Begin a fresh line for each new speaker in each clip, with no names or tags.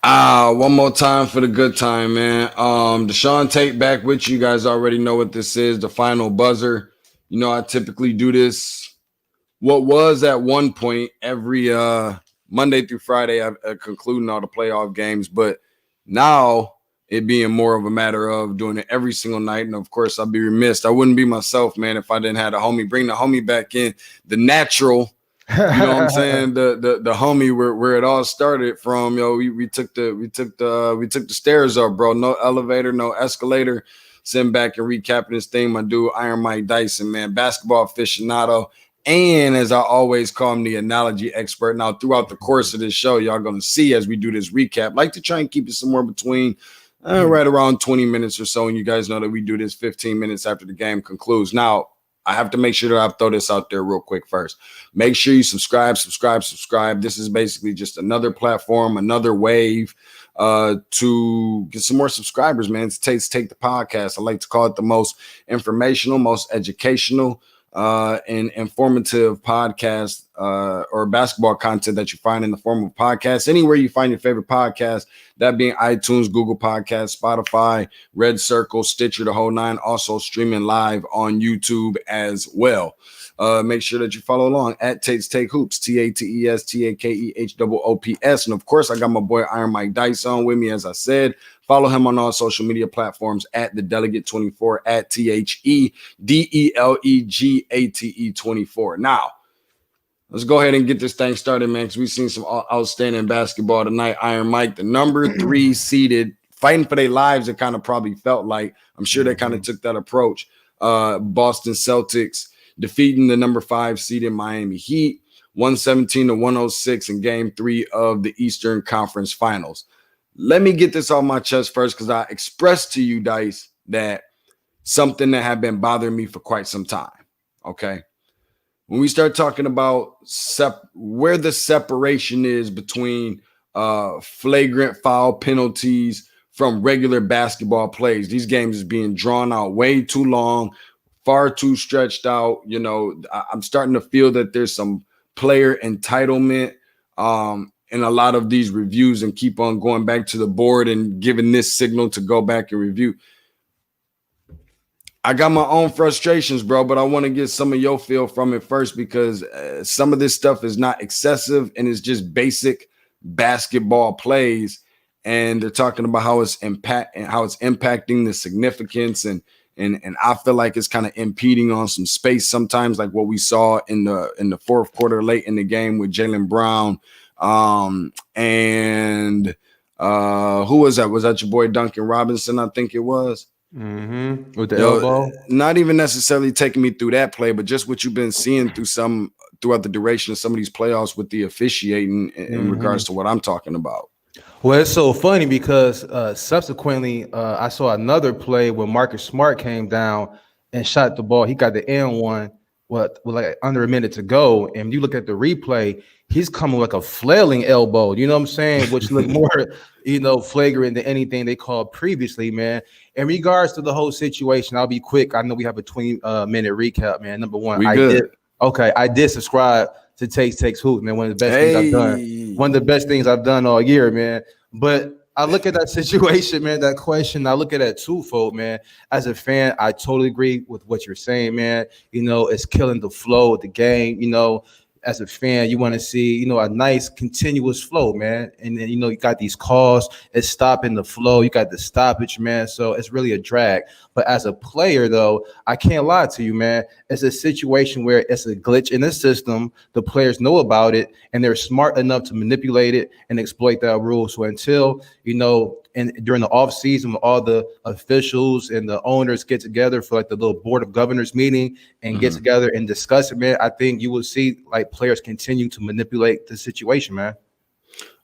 One more time for the good time, man. DeShaun Tate back with you. You guys already know what this is, the final buzzer. You know, I typically do this. What was at one point every Monday through Friday, concluding all the playoff games, but now it being more of a matter of doing it every single night. And of course, I'd be remiss. I wouldn't be myself, man, if I didn't have the homie. Bring the homie back in, the natural. You know what I'm saying? The homie where it all started from. Yo, we took the stairs up, bro. No elevator, no escalator. Sitting back and recapping this thing, my dude Iron Mike Dyson, man, basketball aficionado. And as I always call him, the analogy expert. Now, throughout the course of this show, y'all going to see as we do this recap, like to try and keep it somewhere between right around 20 minutes or so. And you guys know that we do this 15 minutes after the game concludes. Now, I have to make sure that I throw this out there real quick first. Make sure you subscribe. This is basically just another platform, another wave to get some more subscribers, man. To take the podcast. I like to call it the most informational, most educational, and informative podcast or basketball content that you find in the form of podcasts. Anywhere you find your favorite podcast, that being iTunes, Google Podcasts, Spotify, Red Circle, Stitcher, the whole nine. Also streaming live on YouTube as well. Make sure that you follow along at Tate's Take Hoops, TATES, And of course, I got my boy Iron Mike Dyson with me, as I said. Follow him on all social media platforms at the Delegate24, at THEDELEGATE24. Now, let's go ahead and get this thing started, man, because we've seen some outstanding basketball tonight. Iron Mike, the number 3 seeded, fighting for their lives, it kind of probably felt like. I'm sure they kind of took that approach. Boston Celtics defeating the number 5 seeded Miami Heat, 117-106 in Game 3 of the Eastern Conference Finals. Let me get this off my chest first, because I expressed to you, Dice, that something that had been bothering me for quite some time, okay? When we start talking about where the separation is between flagrant foul penalties from regular basketball plays, these games is being drawn out way too long, far too stretched out. You know, I'm starting to feel that there's some player entitlement in a lot of these reviews, and keep on going back to the board and giving this signal to go back and review. I got my own frustrations, bro, but I want to get some of your feel from it first, because some of this stuff is not excessive and it's just basic basketball plays. And they're talking about how it's impacting the significance, and I feel like it's kind of impeding on some space sometimes, like what we saw in the fourth quarter late in the game with Jaylen Brown. And who was that? Was that your boy Duncan Robinson? I think it was.
With the elbow.
Not even necessarily taking me through that play, but just what you've been seeing throughout the duration of some of these playoffs with the officiating in regards to what I'm talking about.
Well, it's so funny because subsequently I saw another play when Marcus Smart came down and shot the ball. He got the end one with like under a minute to go. And you look at the replay, he's coming like a flailing elbow, you know what I'm saying? Which looked more, flagrant than anything they called previously, man. In regards to the whole situation, I'll be quick. I know we have a 20-minute recap, man. Number one, I did subscribe to Takes Hoops, man. One of the best things I've done. One of the best things I've done all year, man. But I look at that situation, man, that question, I look at that twofold, man. As a fan, I totally agree with what you're saying, man. It's killing the flow of the game, As a fan, you want to see, a nice continuous flow, man. And then, you got these calls, it's stopping the flow. You got the stoppage, man. So it's really a drag. But as a player, though, I can't lie to you, man. It's a situation where it's a glitch in the system. The players know about it, and they're smart enough to manipulate it and exploit that rule. So until, and during the off season, when all the officials and the owners get together for like the little board of governors meeting and get together and discuss it, man, I think you will see like players continue to manipulate the situation, man.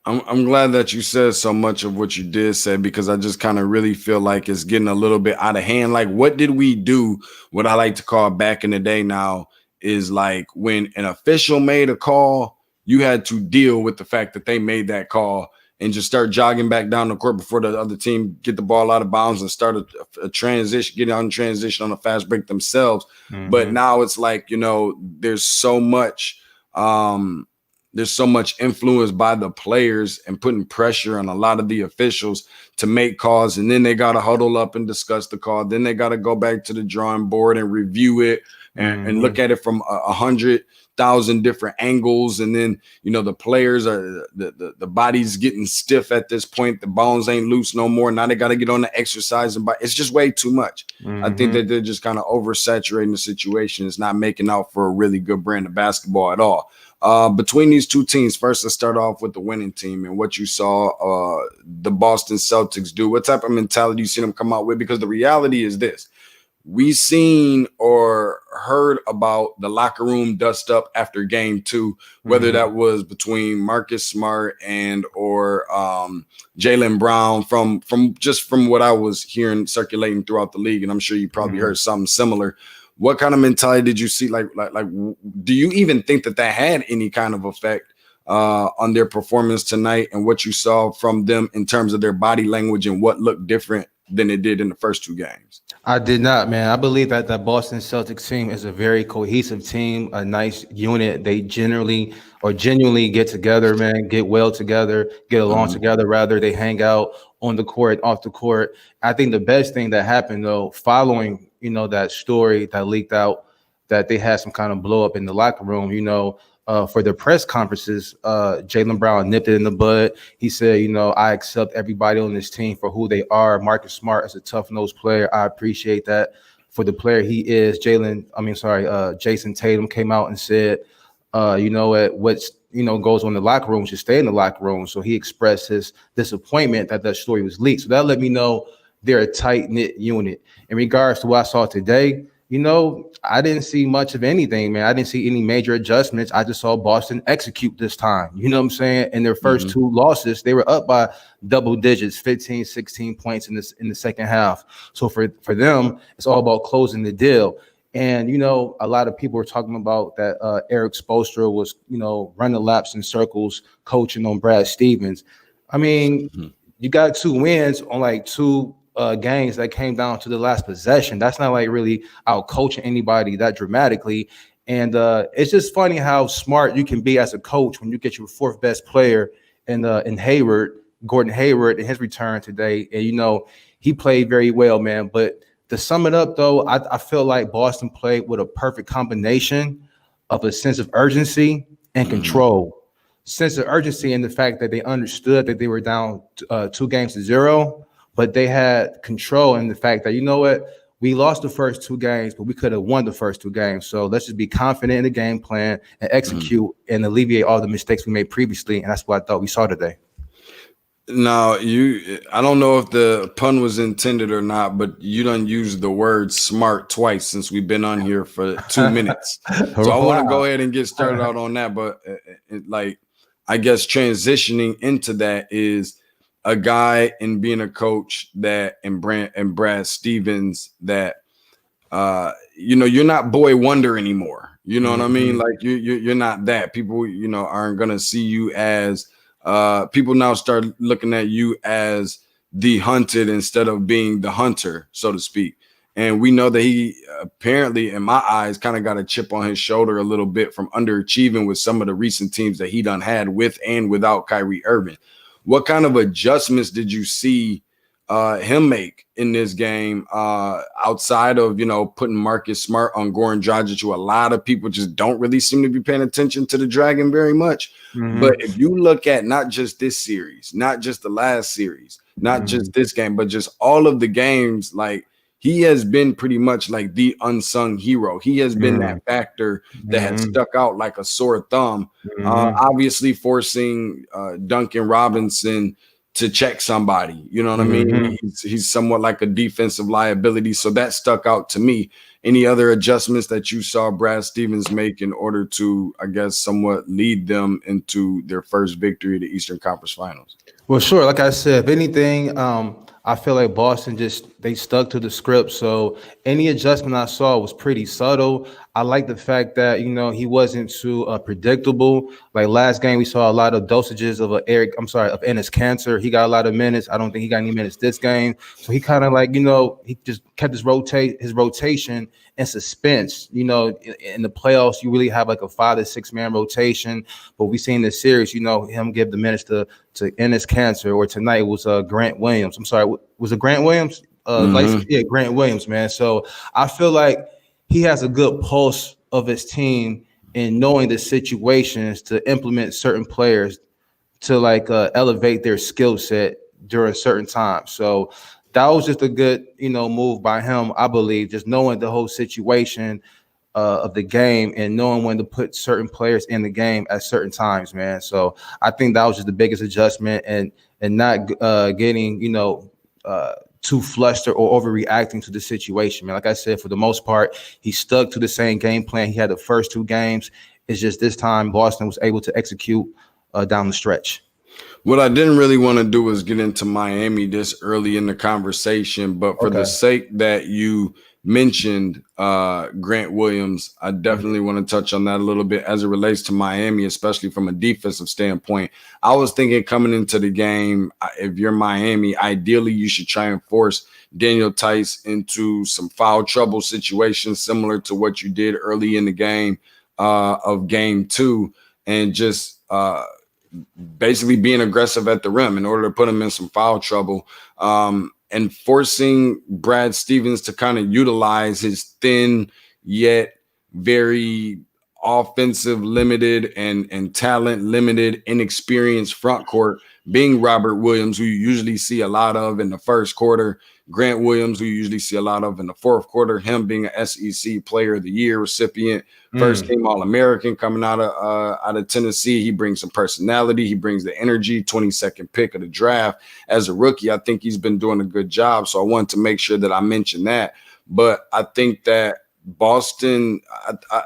I'm glad that you said so much of what you did say, because I just kind of really feel like it's getting a little bit out of hand. Like, what did we do? What I like to call back in the day now is like when an official made a call, you had to deal with the fact that they made that call and just start jogging back down the court before the other team get the ball out of bounds and start a transition, get on transition on a fast break themselves. But now it's like, there's so much there's so much influence by the players and putting pressure on a lot of the officials to make calls, and then they got to huddle up and discuss the call. Then they got to go back to the drawing board and review it and look at it from 100,000 different angles. And then, the players are the body's getting stiff at this point. The bones ain't loose no more. Now they got to get on the exercise, and it's just way too much. I think that they're just kind of oversaturating the situation. It's not making out for a really good brand of basketball at all. Between these two teams, first, let's start off with the winning team and what you saw the Boston Celtics do. What type of mentality you see them come out with? Because the reality is this. We seen or heard about the locker room dust up after game 2, whether that was between Marcus Smart and or Jaylen Brown from what I was hearing circulating throughout the league. And I'm sure you probably heard something similar. What kind of mentality did you see? Like, do you even think that had any kind of effect on their performance tonight and what you saw from them in terms of their body language and what looked different than it did in the first 2 games?
I did not, man. I believe that the Boston Celtics team is a very cohesive team, a nice unit. They genuinely get together, man, get well together, get along together. Rather, they hang out on the court, off the court. I think the best thing that happened, though, following, that story that leaked out that they had some kind of blow up in the locker room, for the press conferences, Jaylen Brown nipped it in the bud. He said, I accept everybody on this team for who they are. Marcus Smart is a tough-nosed player. I appreciate that for the player he is. Jason Tatum came out and said, what's goes on in the locker room should stay in the locker room. So he expressed his disappointment that story was leaked. So that let me know they're a tight-knit unit. In regards to what I saw today, I didn't see much of anything, man. I didn't see any major adjustments. I just saw Boston execute this time. You know what I'm saying? In their first 2 losses, they were up by double digits, 15, 16 points in the second half. So for them, it's all about closing the deal. And, a lot of people were talking about that Eric Spoelstra was, running laps in circles, coaching on Brad Stevens. I mean, you got 2 wins on 2 games that came down to the last possession. That's not really out coaching anybody that dramatically. And it's just funny how smart you can be as a coach when you get your 4th best player in Hayward, Gordon Hayward, in his return today. And, he played very well, man. But to sum it up, though, I feel like Boston played with a perfect combination of a sense of urgency and control. Sense of urgency in the fact that they understood that they were down 2-0. But they had control in the fact that, we lost the first 2 games, but we could have won the first 2 games. So let's just be confident in the game plan and execute and alleviate all the mistakes we made previously. And that's what I thought we saw today.
Now, I don't know if the pun was intended or not, but you done used the word smart twice since we've been on here for 2 minutes. So I want to go ahead and get started out on that. But I guess transitioning into that is a guy and being a coach that and Brad Stevens that you're not boy wonder anymore. You know what I mean? Like you're not that. People aren't gonna see you as people now start looking at you as the hunted instead of being the hunter, so to speak. And we know that he apparently, in my eyes, kind of got a chip on his shoulder a little bit from underachieving with some of the recent teams that he done had with and without Kyrie Irving. What kind of adjustments did you see him make in this game outside of, putting Marcus Smart on Goran Dragic, who a lot of people just don't really seem to be paying attention to the Dragon very much. But if you look at not just this series, not just the last series, not just this game, but just all of the games, he has been pretty much like the unsung hero. He has been that factor that had stuck out like a sore thumb, obviously forcing Duncan Robinson to check somebody. You know what I mean? He's somewhat like a defensive liability. So that stuck out to me. Any other adjustments that you saw Brad Stevens make in order to, I guess, somewhat lead them into their first victory at the Eastern Conference Finals?
Well, sure. Like I said, if anything, I feel like Boston they stuck to the script. So any adjustment I saw was pretty subtle. I like the fact that he wasn't too predictable. Like last game, we saw a lot of dosages of of Ennis Cancer. He got a lot of minutes. I don't think he got any minutes this game. So he kind of he just kept his rotation in suspense. In the playoffs, you really have like a 5 to 6 man rotation. But we seen this series, him give the minutes to Ennis Cancer, or tonight it was Grant Williams. I'm sorry, was it Grant Williams? Grant Williams, man. So I feel like he has a good pulse of his team in knowing the situations to implement certain players to elevate their skill set during certain times. So that was just a good, move by him, I believe, just knowing the whole situation of the game and knowing when to put certain players in the game at certain times, man. So I think that was just the biggest adjustment, and not getting, too flustered or overreacting to the situation, man. Like I said, for the most part, he stuck to the same game plan he had the first 2 games. It's just this time Boston was able to execute down the stretch.
What I didn't really want to do was get into Miami this early in the conversation, but for the sake that you mentioned Grant Williams, I definitely want to touch on that a little bit as it relates to Miami, especially from a defensive standpoint. I was thinking coming into the game, if you're Miami, ideally you should try and force Daniel Tice into some foul trouble situations similar to what you did early in the game of game 2, and just basically being aggressive at the rim in order to put him in some foul trouble, and forcing Brad Stevens to kind of utilize his thin yet very offensive limited and talent limited, inexperienced front court, being Robert Williams, who you usually see a lot of in the first quarter, Grant Williams, who you usually see a lot of in the fourth quarter, him being an SEC Player of the Year recipient, first team All-American coming out of Tennessee. He brings some personality. He brings the energy, 22nd pick of the draft. As a rookie, I think he's been doing a good job. So I wanted to make sure that I mentioned that. But I think that Boston,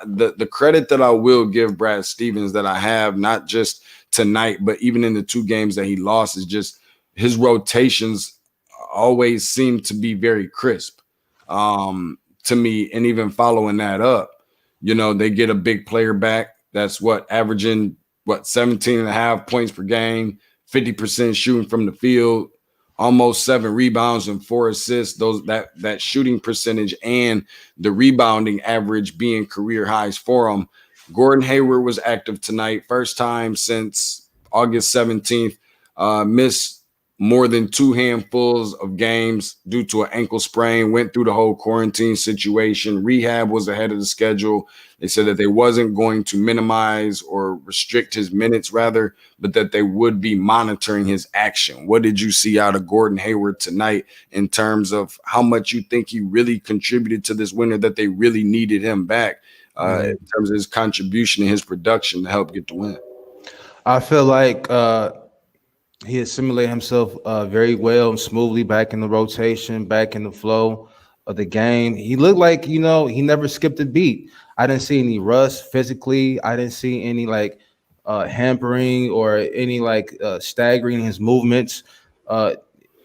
the credit that I will give Brad Stevens that I have, not just tonight, but even in the 2 games that he lost, is just his rotations always seem to be very crisp to me. And even following that up, they get a big player back that's averaging 17 and a half points per game, 50% shooting from the field, almost 7 rebounds and 4 assists. That shooting percentage and the rebounding average being career highs for him. Gordon Hayward was active tonight, first time since August 17th, missed more than 2 handfuls of games due to an ankle sprain, went through the whole quarantine situation. Rehab was ahead of the schedule. They said that they wasn't going to minimize or restrict his minutes, rather, but that they would be monitoring his action. What did you see out of Gordon Hayward tonight in terms of how much you think he really contributed to this winner, that they really needed him back in terms of his contribution and his production to help get the win?
I feel like he assimilated himself very well and smoothly back in the rotation, back in the flow of the game. He looked like, he never skipped a beat. I didn't see any rust physically. I didn't see any hampering or any staggering his movements.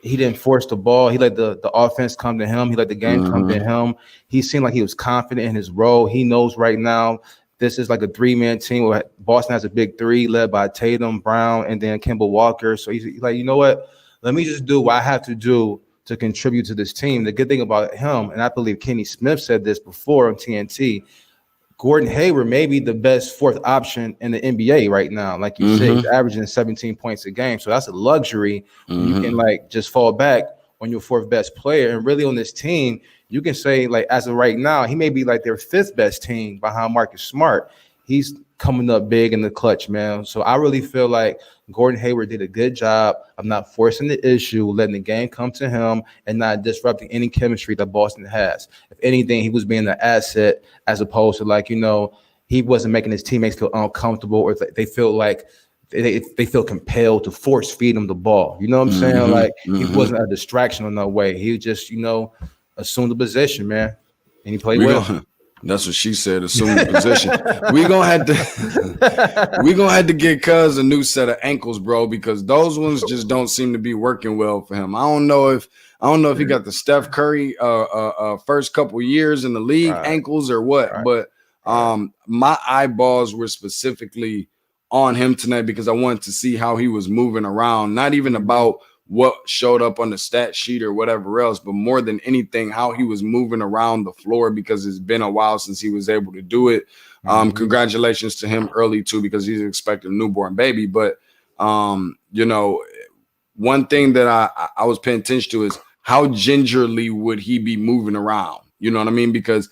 He didn't force the ball. He let the offense come to him. He let the game come to him. He seemed like he was confident in his role. He knows right now this is like a 3-man team where Boston has a big 3 led by Tatum, Brown, and then Kemba Walker. So he's like, you know what? Let me just do what I have to do to contribute to this team. The good thing about him, and I believe Kenny Smith said this before on TNT, Gordon Hayward may be the best 4th option in the NBA right now. Like you said, he's averaging 17 points a game. So that's a luxury. You can just fall back on your 4th best player. And really on this team, you can say as of right now, he may be their 5th best team behind Marcus Smart. He's coming up big in the clutch, man. So I really feel like Gordon Hayward did a good job of not forcing the issue, letting the game come to him, and not disrupting any chemistry that Boston has. If anything, he was being an asset as opposed to he wasn't making his teammates feel uncomfortable or they feel like they feel compelled to force feed him the ball. You know what I'm saying? He wasn't a distraction in no way. He just, assumed the position, man, and he played well.
That's what she said. Assume the position. We gonna have to get Cuz a new set of ankles, bro, because those ones just don't seem to be working well for him. I don't know if he got the Steph Curry first couple years in the league
Right.
ankles or what,
Right.
but my eyeballs were specifically on him tonight because I wanted to see how he was moving around. Not even about what showed up on the stat sheet or whatever else, but more than anything, how he was moving around the floor because it's been a while since he was able to do it. Congratulations to him early too, because he's expecting a newborn baby. But you know, one thing that I was paying attention to is how gingerly would he be moving around? You know what I mean? Because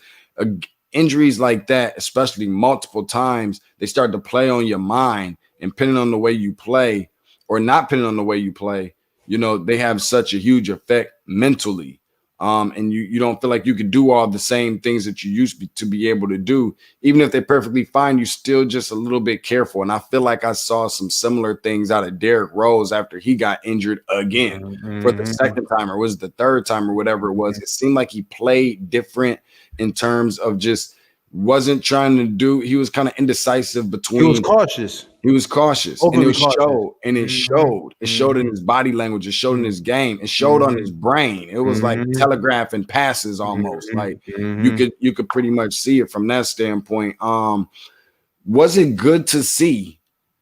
injuries like that, especially multiple times, they start to play on your mind, and depending on the way you play or not depending on the way you play, you know, they have such a huge effect mentally. And you don't feel like you could do all the same things that you used to be able to do. Even if they're perfectly fine, you still just a little bit careful. And I feel like I saw some similar things out of Derrick Rose after he got injured again for the second time, or was it the third time or whatever it was. It seemed like he played different in terms of just wasn't trying to do. He was kind of indecisive between.
He was cautious.
He was cautious,
Overly
and it
cautious.
showed. And it showed. It showed in his body language. It showed in his game. It showed on his brain. It was like telegraphing passes almost. Like you could pretty much see it from that standpoint. Was it good to see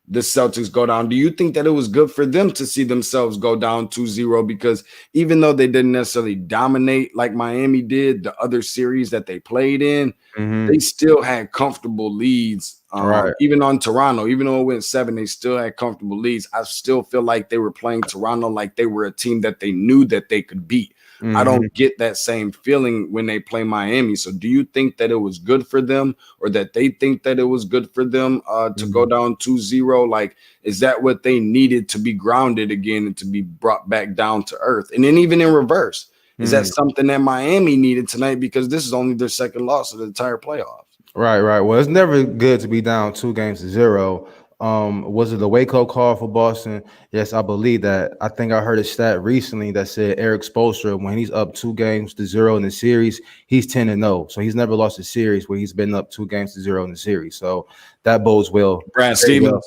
the Celtics go down? Do you think that it was good for them to see themselves go down 2-0? Because even though they didn't necessarily dominate like Miami did the other series that they played in, they still had comfortable leads.
Right.
Even on Toronto, even though it went 7, they still had comfortable leads. I still feel like they were playing Toronto like they were a team that they knew that they could beat. I don't get that same feeling when they play Miami. So do you think that it was good for them, or that they think that it was good for them to go down 2-0? Like, is that what they needed to be grounded again and to be brought back down to earth? And then even in reverse, is that something that Miami needed tonight, because this is only their second loss of the entire playoffs?
Right. Well, it's never good to be down 2-0. Was it a wake-up call for Boston? Yes, I believe that. I think I heard a stat recently that said Eric Spoelstra, when he's up 2-0 in the series, he's 10-0. So he's never lost a series where he's been up 2-0 in the series. So that bodes well.
Brad Stevens.
Well.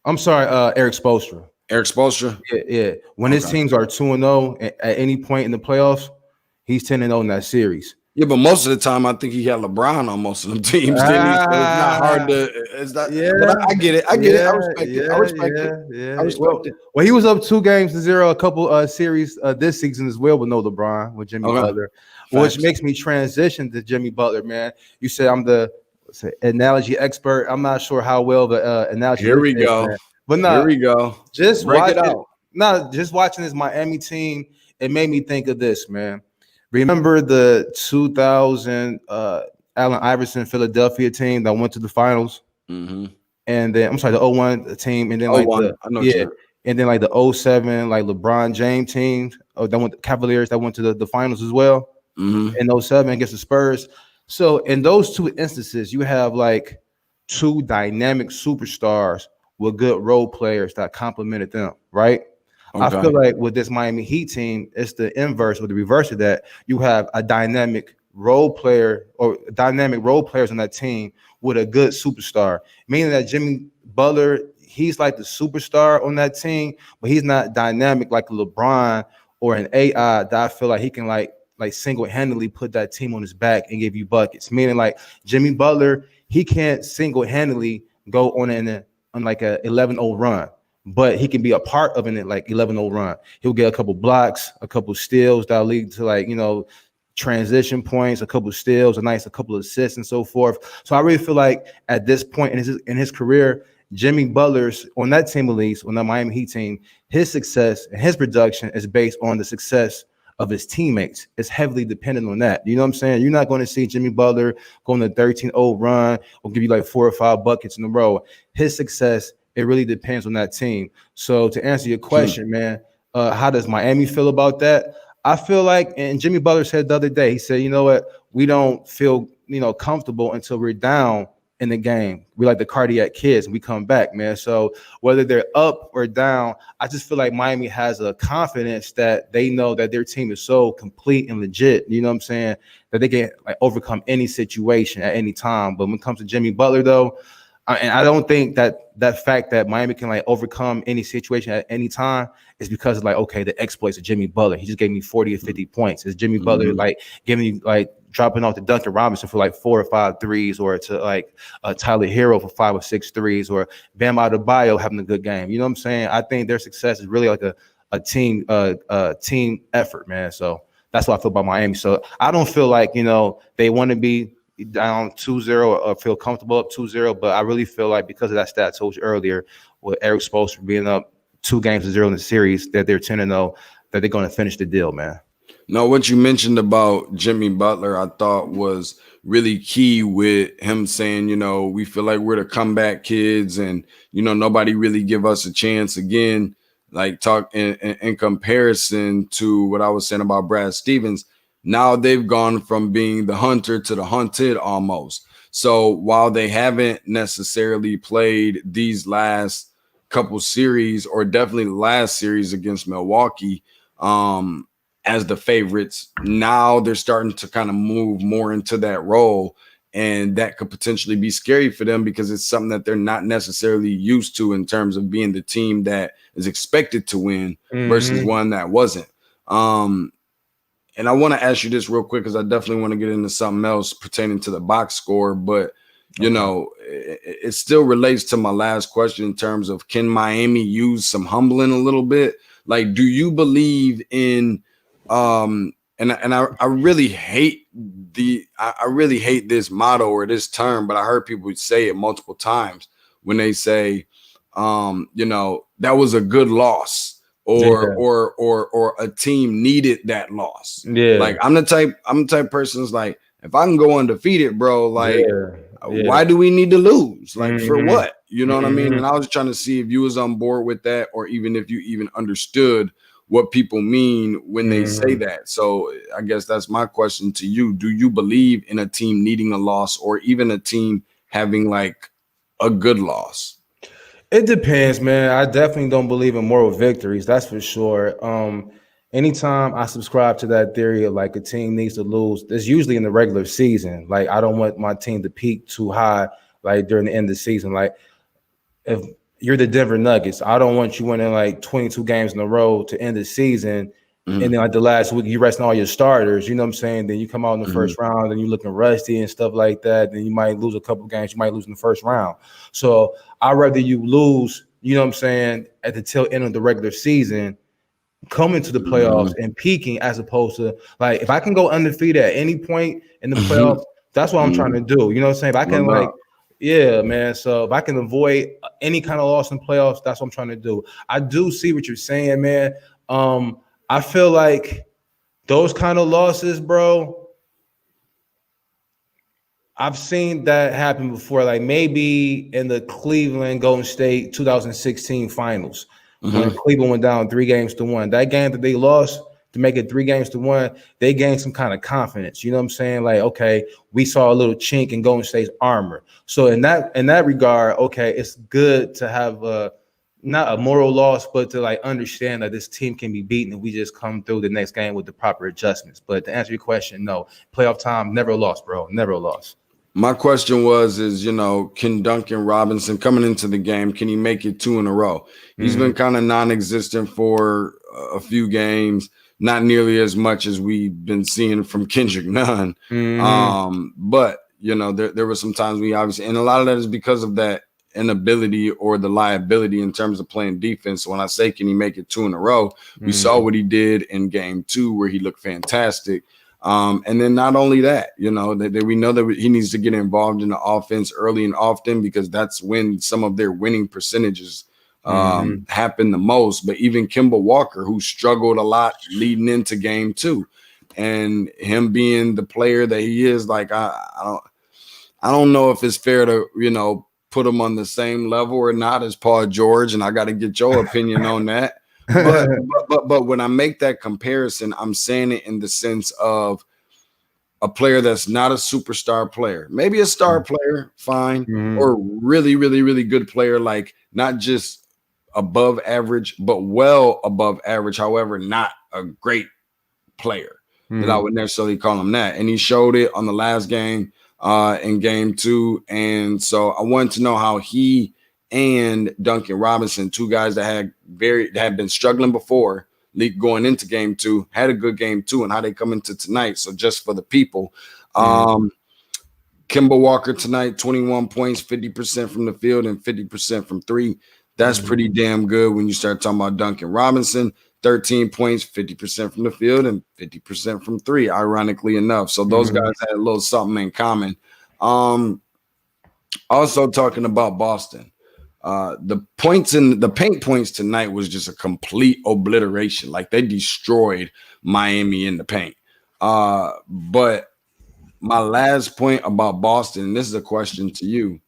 I'm sorry, Eric Spoelstra.
Eric Spoelstra?
Yeah. When his teams are 2-0 at any point in the playoffs, he's 10-0 in that series.
Yeah, but most of the time, I think he had LeBron on most of them teams. Didn't he? So it's not hard to. It's not. Yeah, but I get it. I get it. I respect it. I respect it.
Well, he was up 2-0 a couple series this season as well with no LeBron, with Jimmy Butler, which makes me transition to Jimmy Butler. Man, you said I'm the analogy expert. I'm not sure how well the analogy.
Here we go.
Man. But no,
here we go.
Just just watching this Miami team, it made me think of this, man. Remember the 2000 Allen Iverson Philadelphia team that went to the finals? And then I'm sorry, the 01 team, and then like and then like the 07 like LeBron James team, that went the Cavaliers that went to the finals as well. In 07 against the Spurs. So in those two instances, you have like two dynamic superstars with good role players that complemented them, right? I feel like with this Miami Heat team, it's the inverse or the reverse of that. You have a dynamic role player or dynamic role players on that team with a good superstar, meaning that Jimmy Butler, he's like the superstar on that team, but he's not dynamic like a LeBron or an AI that I feel like he can like single-handedly put that team on his back and give you buckets. Meaning like Jimmy Butler, he can't single-handedly go on like a 11-0 run. But he can be a part of an like 11-0 run. He'll get a couple blocks, a couple steals that'll lead to like, transition points, a couple steals, a couple of assists and so forth. So I really feel like at this point in his career, Jimmy Butler's on that team, at least on the Miami Heat team, his success and his production is based on the success of his teammates. It's heavily dependent on that. You know what I'm saying? You're not going to see Jimmy Butler go on a 13-0 run or give you like 4 or 5 buckets in a row. His success, it really depends on that team. So to answer your question, man, how does Miami feel about that? I feel like, and Jimmy Butler said the other day, he said, you know what, we don't feel, comfortable until we're down in the game. We like the cardiac kids, and we come back, man. So whether they're up or down, I just feel like Miami has a confidence that they know that their team is so complete and legit. You know what I'm saying? That they can like overcome any situation at any time. But when it comes to Jimmy Butler, though, and I don't think that fact that Miami can like overcome any situation at any time is because of like, okay, the exploits of Jimmy Butler. He just gave me 40 or 50 points. Is Jimmy Butler like giving me like dropping off to Duncan Robinson for like 4 or 5 threes, or to like Tyler Hero for 5 or 6 threes, or Bam Adebayo having a good game? You know what I'm saying? I think their success is really like a team effort, man. So that's what I feel about Miami. So I don't feel like, you know, they want to be down 2-0 or feel comfortable up 2-0, but I really feel like because of that stat I told you earlier, with Eric Spoelstra being up 2-0 in the series, that they're 10-0, that they're going to finish the deal, man.
No, what you mentioned about Jimmy Butler, I thought was really key with him saying, you know, we feel like we're the comeback kids, and, you know, nobody really give us a chance again. Like talk in comparison to what I was saying about Brad Stevens. Now they've gone from being the hunter to the hunted almost. So while they haven't necessarily played these last couple series, or definitely the last series against Milwaukee, as the favorites, now they're starting to kind of move more into that role. And that could potentially be scary for them because it's something that they're not necessarily used to in terms of being the team that is expected to win versus one that wasn't. And I want to ask you this real quick because I definitely want to get into something else pertaining to the box score. But, you know, it still relates to my last question in terms of, can Miami use some humbling a little bit? Like, do you believe in and I really hate I really hate this motto or this term, but I heard people say it multiple times when they say, you know, that was a good loss. Or a team needed that loss. Yeah, like I'm the type person is like, if I can go undefeated, bro, like why do we need to lose? Like for what? You know what I mean? And I was trying to see if you was on board with that, or even if you even understood what people mean when they say that. So I guess that's my question to you. Do you believe in a team needing a loss, or even a team having like a good loss?
It depends, man. I definitely don't believe in moral victories. That's for sure. Anytime I subscribe to that theory of like a team needs to lose, it's usually in the regular season. Like I don't want my team to peak too high, like during the end of the season. Like if you're the Denver Nuggets, I don't want you winning like 22 games in a row to end the season. And then like the last week, you resting all your starters, you know what I'm saying? Then you come out in the first round and you're looking rusty and stuff like that. Then you might lose a couple games. You might lose in the first round. So I'd rather you lose, you know what I'm saying, at the tail end of the regular season, coming to the playoffs and peaking, as opposed to like, if I can go undefeated at any point in the playoffs, that's what I'm trying to do. You know what I'm saying? If I can like, yeah, man. So if I can avoid any kind of loss in playoffs, that's what I'm trying to do. I do see what you're saying, man. I feel like those kind of losses, bro, I've seen that happen before. Like maybe in the Cleveland Golden State 2016 finals, when Cleveland went down 3-1. That game that they lost to make it 3-1, they gained some kind of confidence. You know what I'm saying? Like, okay, we saw a little chink in Golden State's armor. So in that regard, okay, it's good to have not a moral loss, but to like understand that this team can be beaten and we just come through the next game with the proper adjustments. But to answer your question, no, playoff time, never lost, bro. Never lost.
My question is, you know, can Duncan Robinson coming into the game, can he make it 2 in a row? He's been kind of non-existent for a few games, not nearly as much as we've been seeing from Kendrick Nunn. But, you know, there were some times we obviously, and a lot of that is because of that inability or the liability in terms of playing defense. When I say, can he make it 2 in a row? We saw what he did in game 2 where he looked fantastic. And then not only that, you know, that we know that he needs to get involved in the offense early and often, because that's when some of their winning percentages happen the most. But even Kemba Walker, who struggled a lot leading into game 2, and him being the player that he is, like I don't know if it's fair to, you know, put him on the same level or not as Paul George, and I got to get your opinion on that. But when I make that comparison, I'm saying it in the sense of a player that's not a superstar player, maybe a star player, fine, or really, really, really good player, like not just above average, but well above average, however, not a great player that I would necessarily call him that. And he showed it on the last game in game 2. And so I wanted to know how he and Duncan Robinson, two guys that had been struggling before, going into game 2, had a good game 2, and how they come into tonight. So just for the people, Kemba Walker tonight, 21 points, 50% from the field and 50% from 3. That's pretty damn good when you start talking about Duncan Robinson. 13 points, 50% from the field and 50% from 3, ironically enough. So those guys had a little something in common. Also talking about Boston. The points in the paint points tonight was just a complete obliteration. Like they destroyed Miami in the paint. But my last point about Boston, and this is a question to you.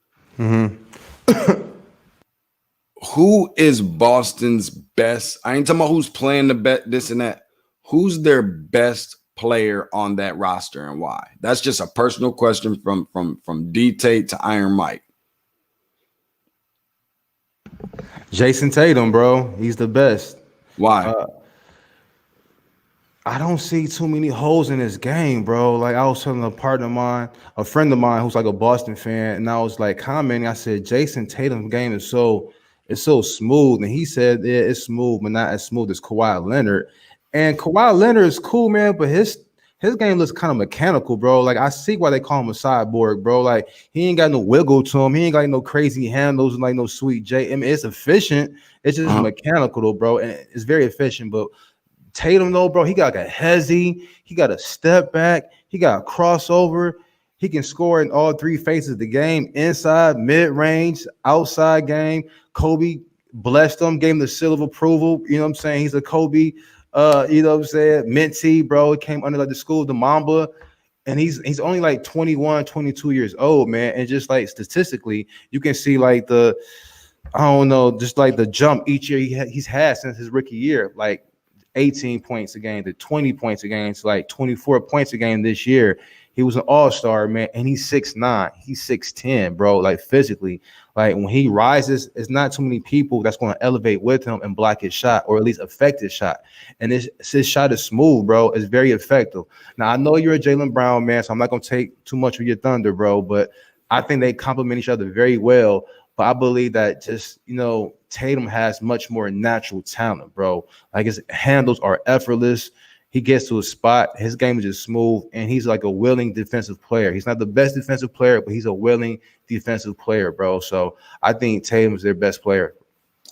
Who is Boston's best? I ain't talking about who's playing the best, this and that. Who's their best player on that roster and why? That's just a personal question from D Tate to Iron Mike.
Jason Tatum, bro. He's the best.
Why?
I don't see too many holes in this game, bro. Like I was telling a friend of mine who's like a Boston fan, and I was like commenting. I said, Jason Tatum's game is so smooth. And he said, yeah, it's smooth, but not as smooth as Kawhi Leonard. And Kawhi Leonard is cool, man, but his game looks kind of mechanical, bro. Like I see why they call him a cyborg, bro. Like he ain't got no wiggle to him. He ain't got no crazy handles and like no sweet J. I mean, it's efficient. It's just mechanical, though, bro. And it's very efficient. But Tatum, though, bro, he got a hezzy. He got a step back. He got a crossover. He can score in all 3 phases of the game: inside, mid-range, outside game. Kobe blessed him, gave him the seal of approval. You know what I'm saying? He's a Kobe, you know what I'm saying, mentee, bro. He came under like the school of the Mamba. And he's only like 21, 22 years old, man. And just like statistically, you can see like just like the jump each year he's had since his rookie year, like 18 points a game to 20 points a game to like 24 points a game this year. He was an all-star, man, and he's 6'9", he's 6'10", bro. Like physically, like when he rises, it's not too many people that's going to elevate with him and block his shot, or at least affect his shot. And his shot is smooth, bro. It's very effective. Now I know you're a Jaylen Brown man, so I'm not going to take too much of your thunder, bro. But I think they complement each other very well. But I believe that just, Tatum has much more natural talent, bro. Like his handles are effortless. He gets to a spot. His game is just smooth, and he's like a willing defensive player. He's not the best defensive player, but he's a willing defensive player, bro. So I think Tatum's their best player.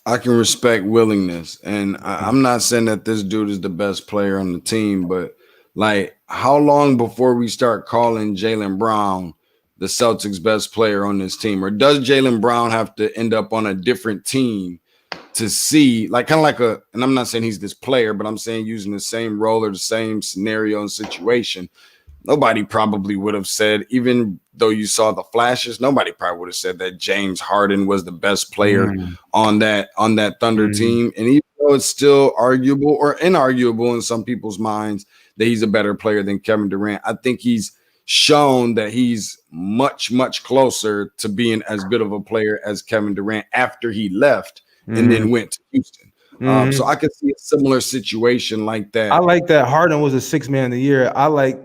I can respect willingness, and I'm not saying that this dude is the best player on the team, but like, how long before we start calling Jaylen Brown the Celtics' best player on this team? Or does Jaylen Brown have to end up on a different team to see, like, kind of like and I'm not saying he's this player, but I'm saying using the same role or the same scenario and situation, nobody probably would have said, even though you saw the flashes, nobody probably would have said that James Harden was the best player on that Thunder team. And even though it's still arguable or inarguable in some people's minds that he's a better player than Kevin Durant, I think he's shown that he's much, much closer to being as good of a player as Kevin Durant after he left and then went to Houston. So I could see a similar situation like that.
I like that Harden was a 6 man of the year. I like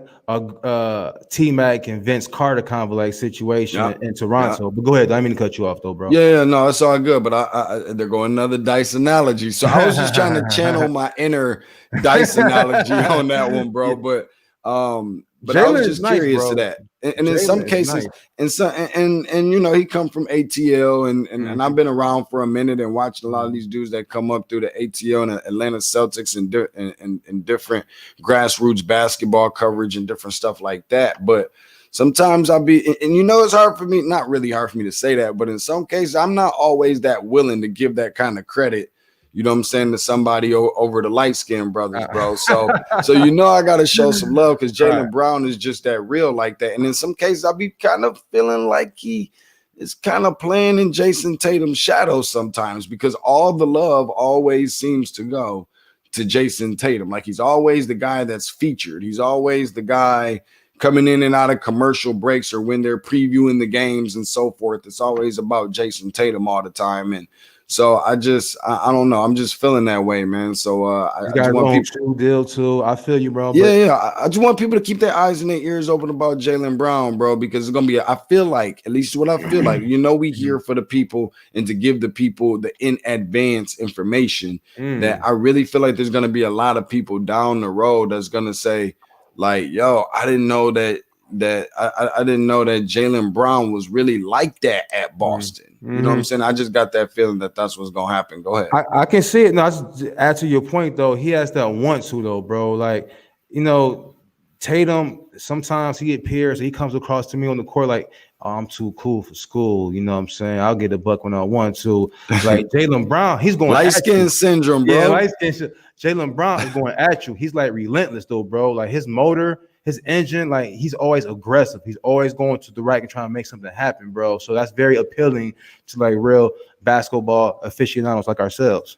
T-Mac and Vince Carter kind of like situation in Toronto. But go ahead. I didn't mean to cut you off though, bro.
Yeah, no, it's all good. But I they're going another dice analogy. So I was just trying to channel my inner dice analogy on that one, bro. But I was just curious to that. And in some cases, and he come from ATL and I've been around for a minute and watched a lot of these dudes that come up through the ATL and Atlanta Celtics and different grassroots basketball coverage and different stuff like that. But sometimes I'll be, and it's hard for me, not really hard for me to say that, but in some cases, I'm not always that willing to give that kind of credit. You know what I'm saying, to somebody over the light-skinned brothers, bro. So I got to show some love because Jaylen Brown is just that real like that. And in some cases, I'll be kind of feeling like he is kind of playing in Jason Tatum's shadow sometimes because all the love always seems to go to Jason Tatum. Like he's always the guy that's featured. He's always the guy coming in and out of commercial breaks or when they're previewing the games and so forth, it's always about Jason Tatum all the time. And so I don't know. I'm just feeling that way, man. So I just want people
to deal too. I feel you, bro.
Yeah. I just want people to keep their eyes and their ears open about Jaylen Brown, bro, because it's gonna be. I feel like, at least what I feel like, we here for the people and to give the people the in advance information. That I really feel like there's gonna be a lot of people down the road that's gonna say, like, yo, I didn't know that I didn't know that Jaylen Brown was really like that at Boston. You know what I'm saying? I just got that feeling that that's what's gonna happen. Go ahead.
I can see it. Now, to add to your point though, he has that want to though, bro. Like, Tatum, sometimes he appears, he comes across to me on the court like, oh, I'm too cool for school. You know what I'm saying? I'll get a buck when I want to. Like Jaylen Brown, he's going
light skin syndrome, bro.
Yeah, light skin. Jaylen Brown is going at you. He's like relentless though, bro. Like his motor, his engine, like he's always aggressive. He's always going to the rack and trying to make something happen, bro. So that's very appealing to like real basketball aficionados like ourselves.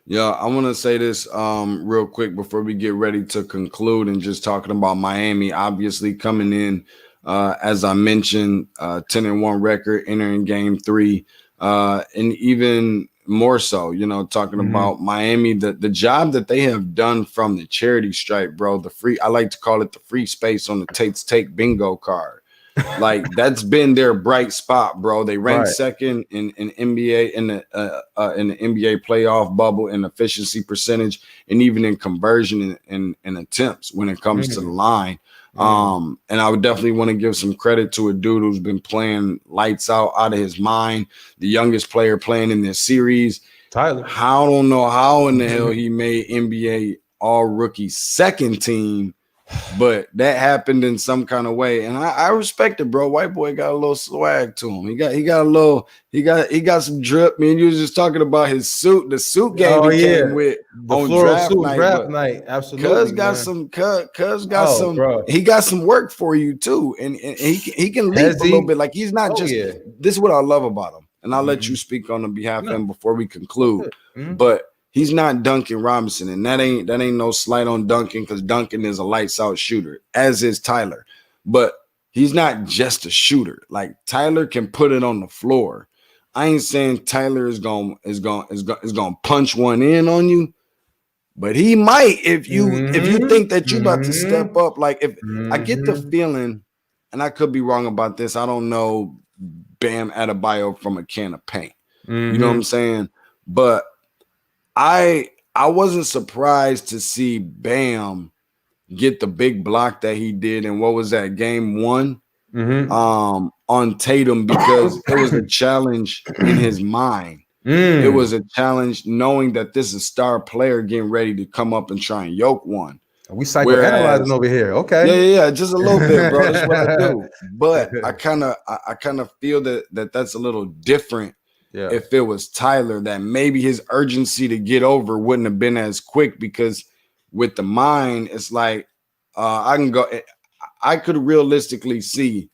Yeah, I want to say this real quick before we get ready to conclude and just talking about Miami, obviously coming in, as I mentioned, 10-1 record, entering game 3, and even more so, talking about Miami, the job that they have done from the charity stripe, bro, I like to call it the free space on the Tate's Take bingo card. Like that's been their bright spot, bro. They ranked second in NBA in the NBA playoff bubble in efficiency percentage and even in conversion and attempts when it comes to the line. And I would definitely want to give some credit to a dude who's been playing lights out of his mind, the youngest player playing in this series.
Tyler.
I don't know how in the hell he made NBA all rookie second team. But that happened in some kind of way, and I respect it, bro. White boy got a little swag to him. He got some drip. Man, you was just talking about his suit, the suit game he came with
the
on
draft night. Absolutely,
Cuz got some. Bro. He got some work for you too, and he can leap a little bit. Like he's not just. Yeah. This is what I love about him, and I'll let you speak on the behalf of him before we conclude. But he's not Duncan Robinson, and that ain't no slight on Duncan because Duncan is a lights out shooter, as is Tyler. But he's not just a shooter. Like Tyler can put it on the floor. I ain't saying Tyler is gonna punch one in on you, but he might if you think that you about to step up. Like if I get the feeling, and I could be wrong about this. I don't know Bam Adebayo from a can of paint. You know what I'm saying? But I wasn't surprised to see Bam get the big block that he did, and what was that, game 1 on Tatum, because it was a challenge in his mind. It was a challenge knowing that this is a star player getting ready to come up and try and yoke one.
We psychoanalyzing over here. Okay.
Yeah, just a little bit, bro. That's what I do. But I kind of feel that's a little different. Yeah. If it was Tyler, that maybe his urgency to get over wouldn't have been as quick, because with the mind, it's like I could realistically see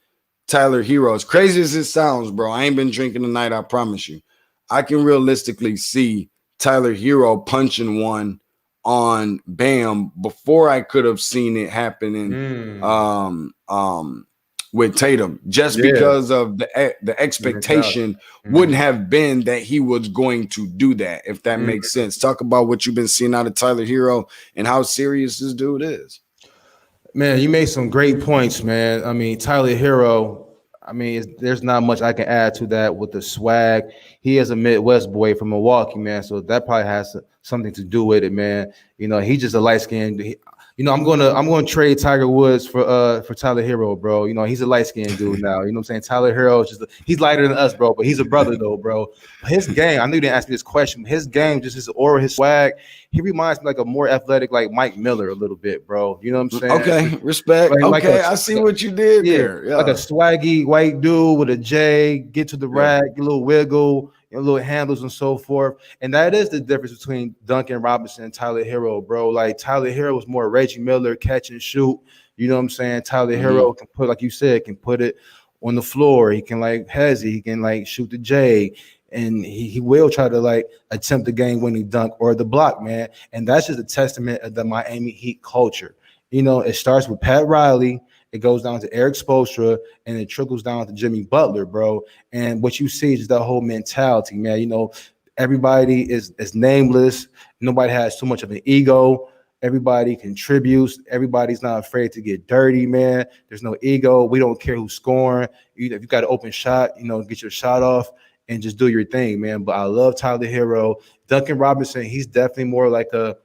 Tyler Hero, as crazy as it sounds, bro. I ain't been drinking tonight, I promise you. I can realistically see Tyler Hero punching one on Bam before I could have seen it happening with Tatum, just because of the expectation wouldn't have been that he was going to do that, if that makes sense. Talk about what you've been seeing out of Tyler Hero and how serious this dude is.
Man, you made some great points, man. I mean, Tyler Hero, there's not much I can add to that with the swag. He is a Midwest boy from Milwaukee, man, so that probably has something to do with it, man. He's just a light-skinned. I'm gonna trade Tiger Woods for Tyler Hero, bro. He's a light-skinned dude now. You know what I'm saying? Tyler Hero is he's lighter than us, bro, but he's a brother though, bro. His game, I knew you didn't ask me this question. His game, just his aura, his swag, he reminds me like a more athletic, like Mike Miller a little bit, bro. You know what I'm saying?
Okay, respect. I see what you did there. Yeah.
Like a swaggy white dude with a J, get to the rack, a little wiggle, little handles and so forth. And that is the difference between Duncan Robinson and Tyler Hero, bro. Like Tyler Hero was more Reggie Miller, catch and shoot. You know what I'm saying? Tyler Hero can put, like you said, can put it on the floor. He can like hezzy. He can like shoot the J. And he will try to like attempt the game-winning dunk or the block, man. And that's just a testament of the Miami Heat culture. It starts with Pat Riley, it goes down to Eric Spoelstra, and it trickles down to Jimmy Butler, bro. And what you see is that whole mentality, man. You know, everybody is nameless. Nobody has too much of an ego. Everybody contributes. Everybody's not afraid to get dirty, man. There's no ego. We don't care who's scoring. If you got an open shot, you know, get your shot off and just do your thing, man. But I love Tyler Hero. Duncan Robinson, he's definitely more like a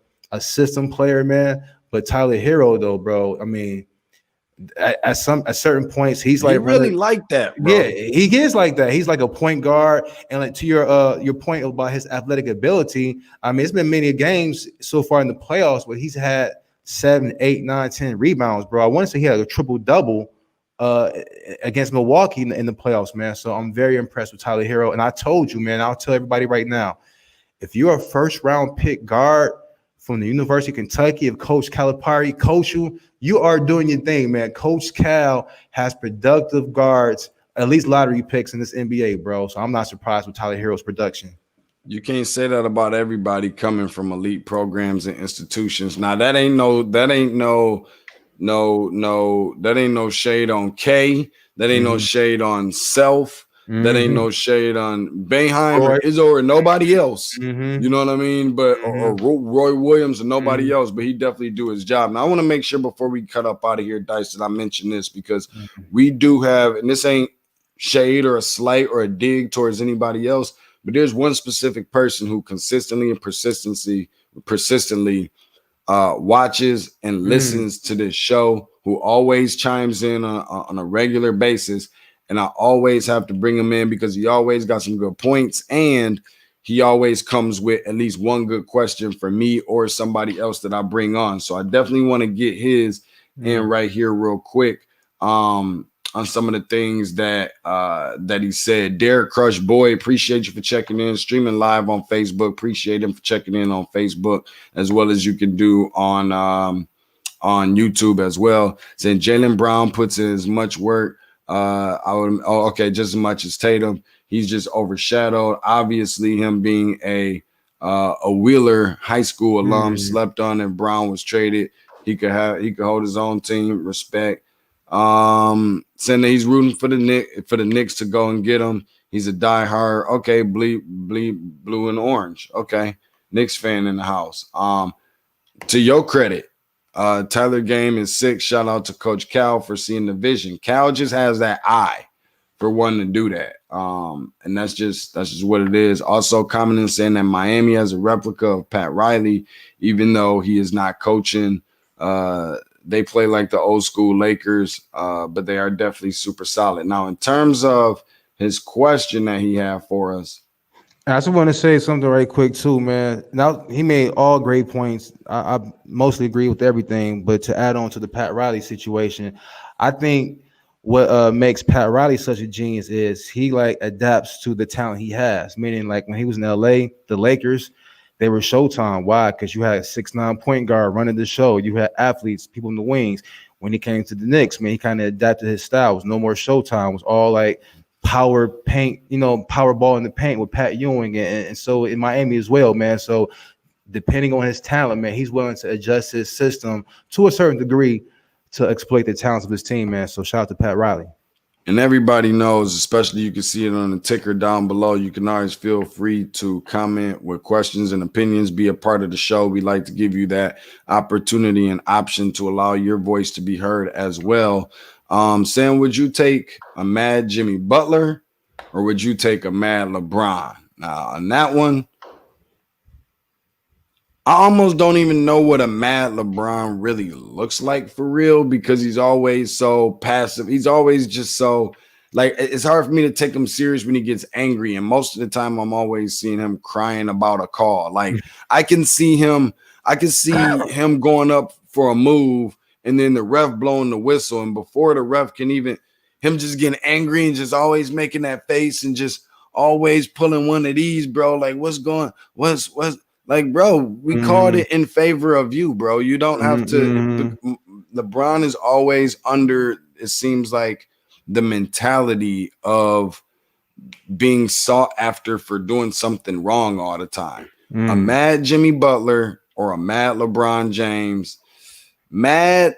system player, man. But Tyler Hero, though, bro, I mean, at certain points, he's like
really like that, bro.
Yeah, he is like that. He's like a point guard, and like to your point about his athletic ability. I mean, it's been many games so far in the playoffs where he's had 7, 8, 9, 10 rebounds, bro. I want to say he had a triple double against Milwaukee in the playoffs, man. So I'm very impressed with Tyler Hero. And I told you, man, I'll tell everybody right now, if you're a first round pick guard from the University of Kentucky, if Coach Calipari coach you are doing your thing, man. Coach Cal has productive guards, at least lottery picks in this NBA, bro. So I'm not surprised with Tyler Hero's production.
You can't say that about everybody coming from elite programs and institutions. Now that ain't no shade on K. That ain't no shade on Self. That ain't no shade on Boeheim or Izzo or nobody else. You know what I mean? But or Roy Williams and nobody else. But he definitely do his job. Now I want to make sure before we cut up out of here, Dyson, I mention this because we do have, and this ain't shade or a slight or a dig towards anybody else, but there's one specific person who consistently and persistently watches and listens to this show, who always chimes in on a regular basis. And I always have to bring him in because he always got some good points, and he always comes with at least one good question for me or somebody else that I bring on. So I definitely want to get his in right here real quick on some of the things that he said. Derek Crush Boy, appreciate you for checking in, streaming live on Facebook. Appreciate him for checking in on Facebook, as well as you can do on YouTube as well. Saying Jaylen Brown puts in as much work. Just as much as Tatum. He's just overshadowed. Obviously, him being a Wheeler high school alum, slept on, and Brown was traded. He could hold his own team. Respect. Saying that he's rooting for the Knicks to go and get him. He's a diehard. Okay, blue and orange. Okay, Knicks fan in the house. To your credit, Tyler Game is 6. Shout out to Coach Cal for seeing the vision. Cal just has that eye for wanting to do that. And that's just what it is. Also commenting saying that Miami has a replica of Pat Riley, even though he is not coaching. They play like the old school Lakers, but they are definitely super solid. Now, in terms of his question that he had for us,
I just want to say something right quick too, man. Now he made all great points. I mostly agree with everything, but to add on to the Pat Riley situation, I think what makes Pat Riley such a genius is he like adapts to the talent he has. Meaning, like when he was in LA, the Lakers, they were Showtime. Why? Because you had a 6'9" point guard running the show. You had athletes, people in the wings. When he came to the Knicks, man, he kind of adapted his style. It was no more Showtime. It was all like power paint, power ball in the paint with Pat Ewing, and so in Miami as well, man. So depending on his talent, man, he's willing to adjust his system to a certain degree to exploit the talents of his team, man. So shout out to Pat Riley.
And everybody knows, especially you can see it on the ticker down below. You can always feel free to comment with questions and opinions, be a part of the show. We like to give you that opportunity and option to allow your voice to be heard as well. Sam, would you take a mad Jimmy Butler or would you take a mad LeBron? Now, on that one, I almost don't even know what a mad LeBron really looks like for real, because he's always so passive. He's always just so, like, it's hard for me to take him serious when he gets angry. And most of the time I'm always seeing him crying about a call. Like I can see him going up for a move and then the ref blowing the whistle. And before the ref can even, him just getting angry and just always making that face and just always pulling one of these, bro. Like what's like, bro, we called it in favor of you, bro. You don't have to. LeBron is always under, it seems like, the mentality of being sought after for doing something wrong all the time. A mad Jimmy Butler or a mad LeBron James. Mad,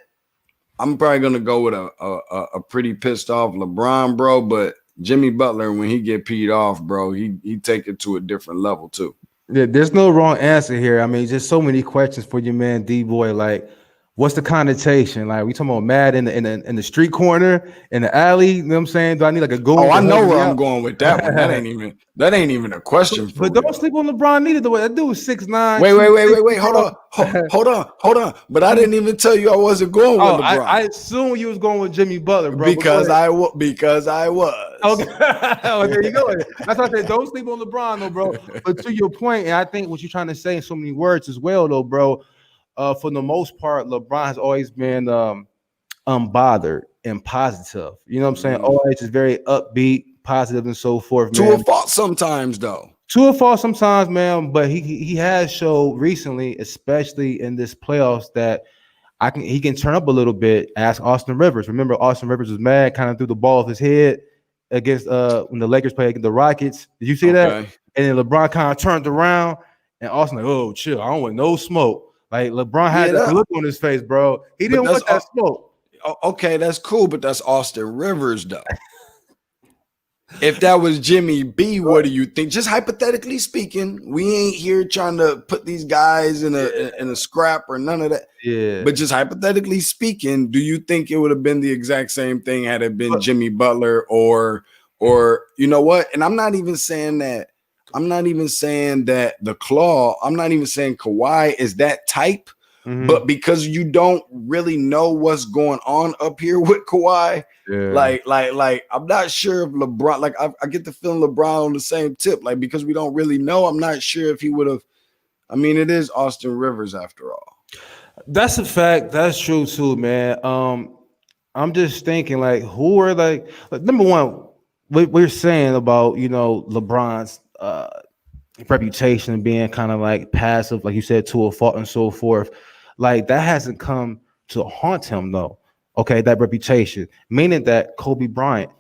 I'm probably gonna go with a pretty pissed off LeBron, bro. But Jimmy Butler, when he get peed off, bro, he take it to a different level too.
Yeah, there's no wrong answer here. I mean, just so many questions for your man D Boy. Like, what's the connotation? Like, we talking about mad in the street corner, in the alley. You know what I'm saying? Do I need like a goon?
Oh, I
to
know
hug me
where I'm
out?
going with that one. That ain't even a question for
But
real.
don't sleep on LeBron neither. The way that dude was 6'9".
Wait. Hold on. But I didn't even tell you I wasn't going with LeBron.
I assume you was going with Jimmy Butler, bro.
Because I was.
Okay. Oh, there you go. That's why I said don't sleep on LeBron, though, bro. But to your point, and I think what you're trying to say in so many words as well, though, bro. For the most part, LeBron has always been unbothered and positive. You know what I'm saying? Always just very upbeat, positive, and so forth.
To a fault sometimes, though.
To a fault sometimes, man. But he has showed recently, especially in this playoffs, that he can turn up a little bit. Ask Austin Rivers. Remember, Austin Rivers was mad, kind of threw the ball off his head against when the Lakers played against the Rockets. Did you see that? And then LeBron kind of turned around, and Austin like, "Oh, chill. I don't want no smoke." Like LeBron had that look on his face, bro. He didn't want that smoke.
Okay, that's cool, but that's Austin Rivers, though. If that was Jimmy B, what do you think? Just hypothetically speaking, we ain't here trying to put these guys in a scrap or none of that.
Yeah.
But just hypothetically speaking, do you think it would have been the exact same thing had it been Jimmy Butler or you know what? And I'm not even saying that the Claw, I'm not even saying Kawhi is that type, but because you don't really know what's going on up here with Kawhi. Yeah. Like I'm not sure if LeBron, like I get the feeling LeBron on the same tip, like because we don't really know. I'm not sure if he would have. I mean, it is Austin Rivers after all.
That's a fact. That's true too, man. I'm just thinking like who are like number one, we're saying about LeBron's reputation being kind of like passive, like you said, to a fault and so forth. Like that hasn't come to haunt him though. Okay, that reputation, meaning that Kobe Bryant,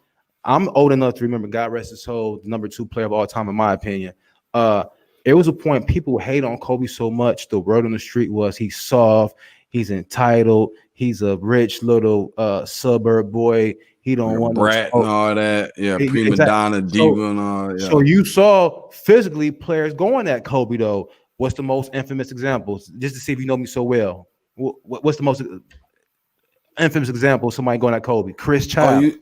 I'm old enough to remember, God rest his soul, the number 2 player of all time, in my opinion. It was a point people hate on Kobe so much. The word on the street was he's soft, he's entitled, he's a rich little suburb boy. He don't want
brat and all that. Yeah, prima donna, diva and all that. Yeah.
So you saw physically players going at Kobe though. What's the most infamous examples? Just to see if you know me so well. What's the most infamous example of somebody going at Kobe? Chris Child.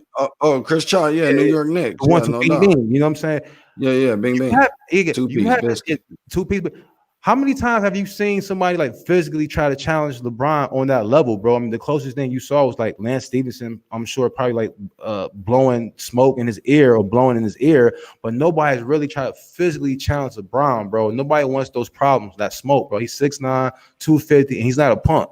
Chris Child, yeah, New York Knicks.
The one to Bing Bing, you know what I'm saying?
Yeah, Bing Bing.
Two piece. But how many times have you seen somebody like physically try to challenge LeBron on that level, bro? I mean, the closest thing you saw was like Lance Stevenson, I'm sure probably like blowing smoke in his ear or blowing in his ear, but nobody's really tried to physically challenge LeBron, bro. Nobody wants those problems, that smoke, bro. He's 6'9", 250, and he's not a punk.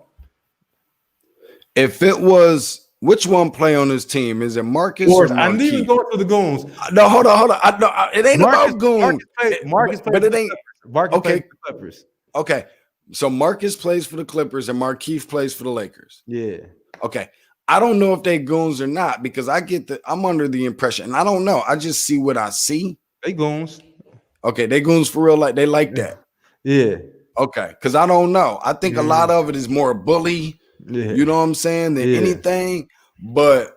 If it was, which one play on his team? Is it Marcus or Marquise?
I need to go to the goons.
No, hold on. It ain't about goons.
Marcus plays, but it ain't. Marcus plays for the Clippers.
Okay, so Marcus plays for the Clippers and Marquise plays for the Lakers.
Yeah.
Okay, I don't know if they goons or not because I'm under the impression, and I don't know. I just see what I see.
They goons.
Okay, they goons for real. Like they like that.
Yeah.
Okay, because I don't know. I think a lot of it is more bully. Yeah. You know what I'm saying? Than anything, but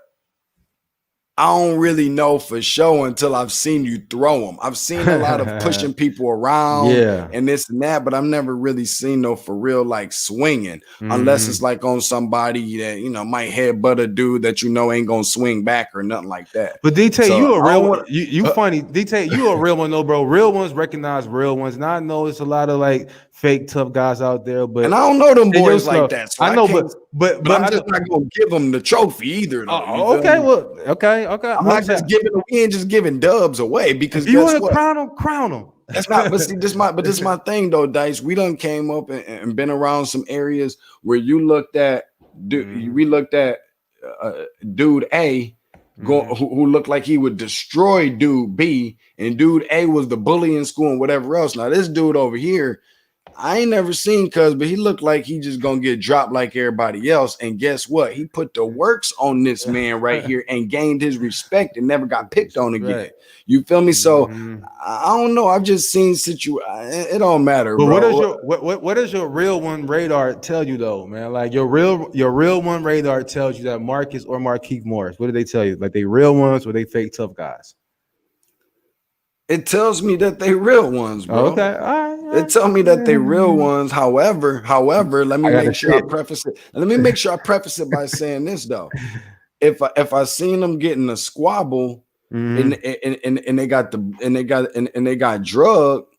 I don't really know for sure until I've seen you throw them. I've seen a lot of pushing people around and this and that, but I've never really seen no for real like swinging unless it's like on somebody that, might headbutt a dude that ain't gonna swing back or nothing like that.
But D-Tay, so you a real one. You funny. D-Tay, you a real one though, bro. Real ones recognize real ones. And I know it's a lot of like fake tough guys out there, but
and I don't know them boys like that. So
I know, but
I'm just not gonna give them the trophy either. Though,
okay.
I'm not just giving. We ain't just giving dubs away because
if you want to crown them.
That's not. But see, this is my thing though, Dice. We done came up and been around some areas where you looked at. We looked at dude A. Who looked like he would destroy dude B, and dude A was the bully in school and whatever else. Now this dude over here, I ain't never seen Cuz, but he looked like he just gonna get dropped like everybody else. And guess what? He put the works on this man right here and gained his respect and never got picked on again. You feel me? So I don't know. I've just seen it don't matter,
but
bro.
What does your real one radar tell you though, man? Like your real one radar tells you that Marcus or Markieff Morris. What do they tell you? Like they real ones or they fake tough guys?
It tells me that they real ones, bro.
Okay, all right.
It tells me that they real ones. However, let me make sure I preface it. Let me make sure I preface it by saying this though. If I seen them getting a squabble and they got drugged,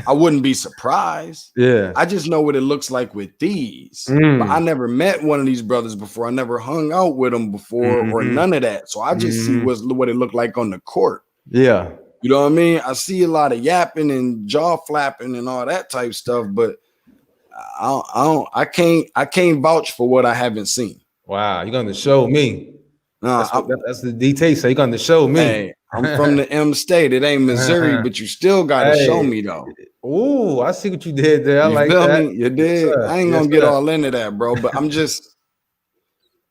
I wouldn't be surprised.
Yeah.
I just know what it looks like with these. But I never met one of these brothers before. I never hung out with them before or none of that. So I just see what it looked like on the court.
Yeah.
You know what I mean? I see a lot of yapping and jaw flapping and all that type stuff, but I can't vouch for what I haven't seen.
Wow, you're gonna show me.
Nah,
that's the detail. So you're gonna show me.
Hey, I'm from the M state. It ain't Missouri, but you still gotta show me though.
Ooh, I see what you did there. I
you
like
feel
that.
Me? You did. Yes, I ain't gonna get all into that, bro. But I'm just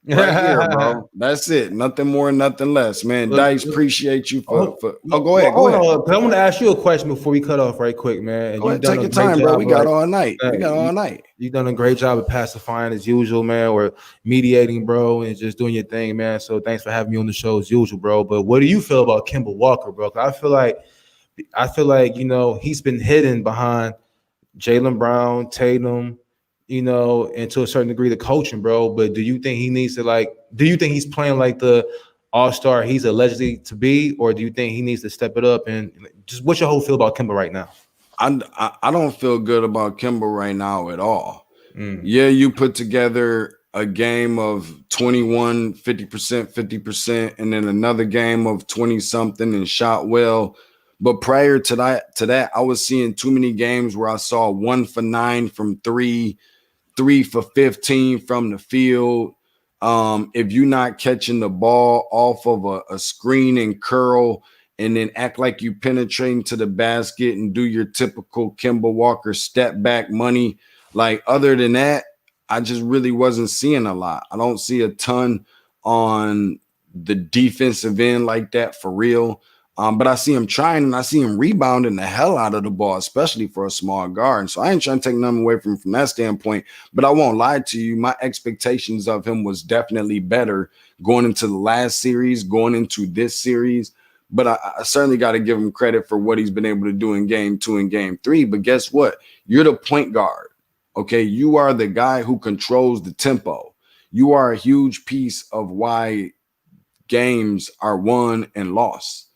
right here, bro. That's it. Nothing more, nothing less, man. Dice, appreciate you for. Go ahead. Go ahead.
I want to ask you a question before we cut off right quick, man.
Go ahead, take your time, bro. We got all night. We got all night.
You've done a great job of pacifying as usual, man, or mediating, bro, and just doing your thing, man. So thanks for having me on the show as usual, bro. But what do you feel about Kemba Walker, bro? I feel like he's been hidden behind Jaylen Brown, Tatum, and to a certain degree the coaching, bro. But do you think he needs to do you think he's playing like the all-star he's allegedly to be, or do you think he needs to step it up? And just what's your whole feel about Kemba right now?
I don't feel good about Kemba right now at all. Yeah, you put together a game of 21, 50%, 50%, and then another game of 20-something and shot well. But prior to that, I was seeing too many games where I saw 1 for 9 from 3, 3 for 15 from the field. If you're not catching the ball off of a screen and curl and then act like you penetrating to the basket and do your typical Kemba Walker step back money, like other than that, I just really wasn't seeing a lot. I don't see a ton on the defensive end like that for real. But I see him trying and I see him rebounding the hell out of the ball, especially for a small guard. And so I ain't trying to take nothing away from that standpoint, but I won't lie to you. My expectations of him was definitely better going into the last series, going into this series. But I certainly got to give him credit for what he's been able to do in game 2 and game 3. But guess what? You're the point guard. Okay. You are the guy who controls the tempo. You are a huge piece of why games are won and lost.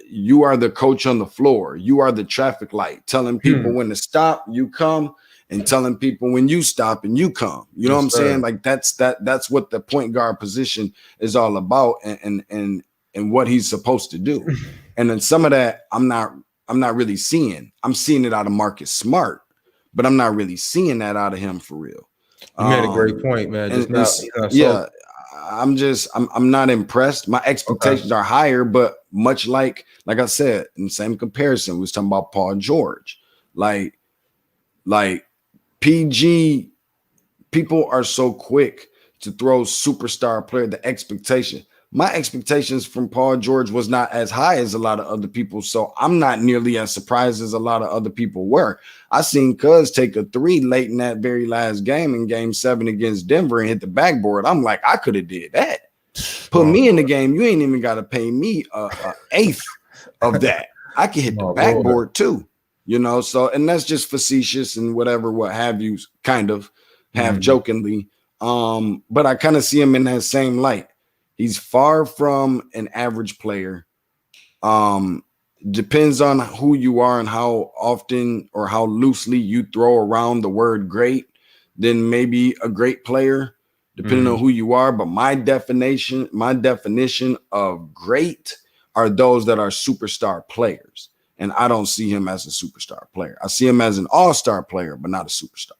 You are the coach on the floor. You are the traffic light, telling people when to stop, you come, and telling people when you stop and you come. You know what I'm saying? Like that's what the point guard position is all about, and what he's supposed to do. And then some of that I'm not really seeing. I'm seeing it out of Marcus Smart, but I'm not really seeing that out of him for real.
You made a great point, man.
I'm not impressed. My expectations are higher, but much like I said, in the same comparison, we was talking about Paul George. Like PG, people are so quick to throw superstar player, the expectation. My expectations from Paul George was not as high as a lot of other people, so I'm not nearly as surprised as a lot of other people were. I seen Cuz take a 3 late in that very last game in game 7 against Denver and hit the backboard. I'm like, I could have did that. Put me in the game. You ain't even got to pay me a eighth of that. I can hit the backboard too, So, and that's just facetious and whatever, what have you, kind of half jokingly. But I kind of see him in that same light. He's far from an average player. Depends on who you are and how often or how loosely you throw around the word great, then maybe a great player, depending on who you are. But my definition of great are those that are superstar players. And I don't see him as a superstar player. I see him as an all-star player, but not a superstar.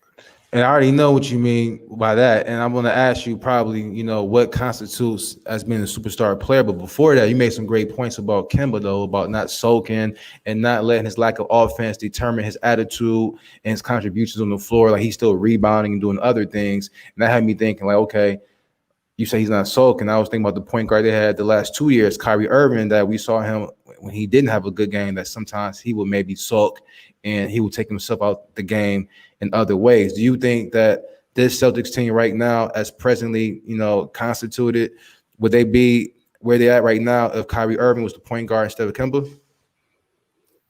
And I already know what you mean by that. And I'm going to ask you probably, what constitutes as being a superstar player. But before that, you made some great points about Kemba, though, about not sulking and not letting his lack of offense determine his attitude and his contributions on the floor. Like he's still rebounding and doing other things. And that had me thinking, like, okay, you say he's not sulking. I was thinking about the point guard they had the last 2 years, Kyrie Irving, that we saw him when he didn't have a good game, that sometimes he would maybe sulk and he would take himself out the game in other ways. Do you think that this Celtics team right now, as presently, constituted, would they be where they at right now if Kyrie Irving was the point guard instead of Kemba?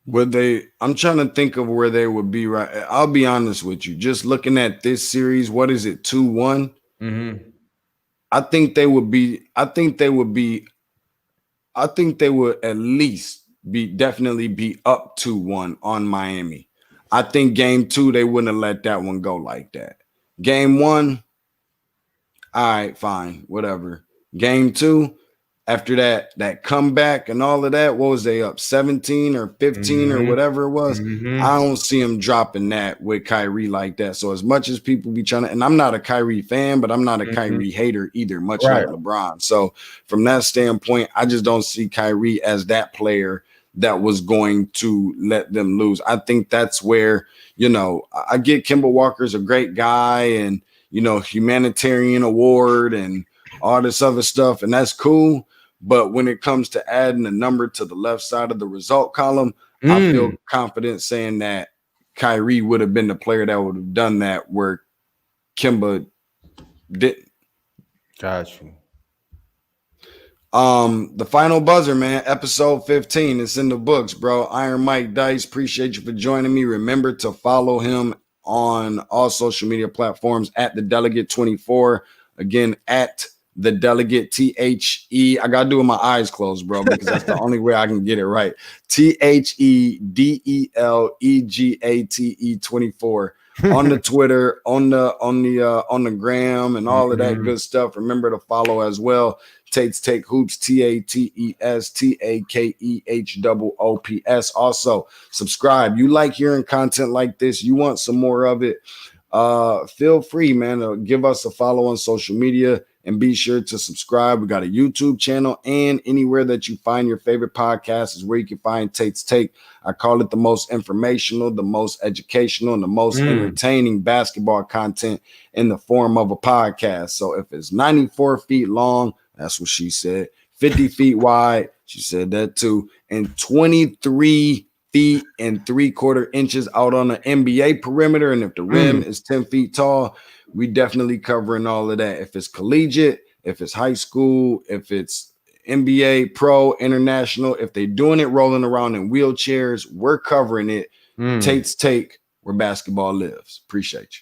Would they? I'm trying to think of where they would be right. I'll be honest with you. Just looking at this series, what is it, 2-1?
Mm-hmm.
I think they would at least definitely be up 2-1 on Miami. I think game 2, they wouldn't have let that one go like that. Game 1, all right, fine, whatever. Game 2, after that comeback and all of that, what was they up, 17 or 15 or whatever it was? I don't see him dropping that with Kyrie like that. So as much as people be trying to, and I'm not a Kyrie fan, but I'm not a Kyrie hater either, much like LeBron. So from that standpoint, I just don't see Kyrie as that player that was going to let them lose. I think that's where, I get Kemba Walker's a great guy and, humanitarian award and all this other stuff, and that's cool. But when it comes to adding a number to the left side of the result column, I feel confident saying that Kyrie would have been the player that would have done that where Kemba didn't.
Got you.
The final buzzer, man, episode 15. It's in the books, bro. Iron Mike Dice, appreciate you for joining me. Remember to follow him on all social media platforms at the Delegate 24. Again, at the Delegate, THE. I gotta do it with my eyes closed, bro, because that's the only way I can get it right. THEDELEGATE 24 on the Twitter, on the gram, and all of that good stuff. Remember to follow as well. Tate's Take Hoops, TATES TAKEHOOPS. Also, subscribe. You like hearing content like this? You want some more of it? Feel free, man, to give us a follow on social media. And be sure to subscribe. We got a YouTube channel, and anywhere that you find your favorite podcast is where you can find Tate's Take. I call it the most informational, the most educational, and the most entertaining basketball content in the form of a podcast. So if it's 94 feet long, that's what she said, 50 feet wide, she said that too, and 23 feet and 3/4 inches out on the NBA perimeter, and if the rim is 10 feet tall, we definitely covering all of that. If it's collegiate, if it's high school, if it's NBA, pro, international, if they're doing it rolling around in wheelchairs, we're covering it. Tate's Take, where basketball lives. Appreciate you.